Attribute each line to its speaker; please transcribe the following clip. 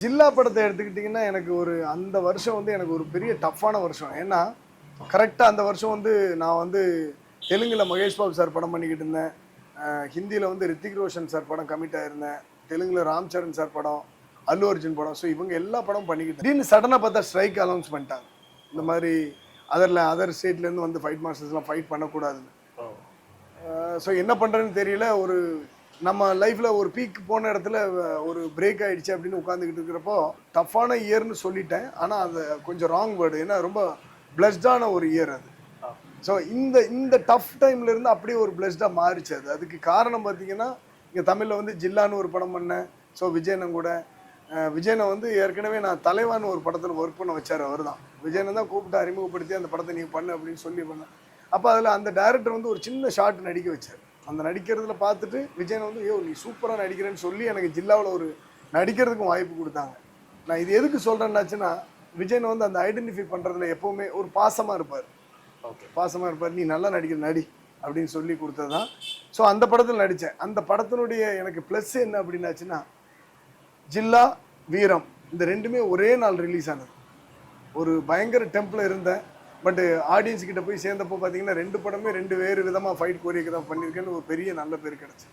Speaker 1: ஜில்லா படத்தை எடுத்துக்கிட்டிங்கன்னா எனக்கு ஒரு அந்த வருஷம் வந்து எனக்கு ஒரு பெரிய டஃப்பான வருஷம். ஏன்னா கரெக்டாக அந்த வருஷம் வந்து நான் வந்து தெலுங்கில் மகேஷ் பாபு சார் படம் பண்ணிக்கிட்டு இருந்தேன். ஹிந்தியில் வந்து ரித்திக் ரோஷன் சார் படம் கமிட் ஆயிருந்தேன். தெலுங்கில் ராம் சரண் சார் படம், அல்லு அர்ஜுன் படம். ஸோ இவங்க எல்லா படம் பண்ணிக்கிட்டு திடீர்னு சடனாக பார்த்தா ஸ்ட்ரைக் அனௌன்ஸ் பண்ணிட்டாங்க. இந்த மாதிரி அதர் ஸ்டேட்லேருந்து வந்து ஃபைட் மாஸ்டர்ஸ்லாம் ஃபைட் பண்ணக்கூடாதுன்னு. ஸோ என்ன பண்ணுறதுன்னு தெரியல. ஒரு நம்ம லைஃப்பில் ஒரு பீக் போன இடத்துல ஒரு பிரேக் ஆகிடுச்சு அப்படின்னு உட்காந்துக்கிட்டு இருக்கிறப்போ டஃப்பான இயர்னு சொல்லிட்டேன். ஆனால் அது கொஞ்சம் ராங் வேர்டு. ஏன்னா ரொம்ப பிளஸ்டான ஒரு இயர் அது. ஸோ இந்த டஃப் டைம்லேருந்து அப்படியே ஒரு பிளஸ்டாக மாறிச்சு அது. அதுக்கு காரணம் பார்த்தீங்கன்னா இங்கே தமிழில் வந்து ஜில்லான்னு ஒரு படம் பண்ணேன். ஸோ விஜயனன் கூட விஜயனை வந்து ஏற்கனவே நான் தலைவான்னு ஒரு படத்தில் ஒர்க் பண்ண வச்சார். அவர் தான் விஜயனை தான் கூப்பிட்டு அறிமுகப்படுத்தி அந்த படத்தை நீங்கள் பண்ணு அப்படின்னு சொல்லி பண்ணேன். அப்போ அதில் அந்த டைரக்டர் வந்து ஒரு சின்ன ஷார்ட் நடிக்க வச்சார். அந்த நடிக்கிறதுல பார்த்துட்டு விஜயன் வந்து நீ சூப்பராக நடிக்கிறேன்னு சொல்லி எனக்கு ஜில்லாவில் ஒரு நடிக்கிறதுக்கும் வாய்ப்பு கொடுத்தாங்க. நான் இது எதுக்கு சொல்கிறேன்னாச்சுன்னா விஜயன் வந்து அந்த ஐடென்டிஃபை பண்ணுறதுல எப்போவுமே ஒரு பாசமாக இருப்பார். பாசமாக இருப்பார். நீ நல்லா நடிக்கிற நடி அப்படின்னு சொல்லி கொடுத்தது தான். ஸோ அந்த படத்தில் நடித்தேன். அந்த படத்தினுடைய எனக்கு ப்ளஸ் என்ன அப்படின்னாச்சுன்னா ஜில்லா, வீரம் இந்த ரெண்டுமே ஒரே நாள் ரிலீஸ் ஆனது. ஒரு பயங்கர டெம்பில் இருந்தேன். பட் ஆடியன்ஸ் கிட்ட போய் சேர்ந்தப்போ பார்த்தீங்கன்னா 2 படமே 2 வேறு விதமாக ஃபைட் கோரியோகிராஃப் பண்ணியிருக்கேன்னு ஒரு பெரிய நல்ல பேர் கிடச்சி.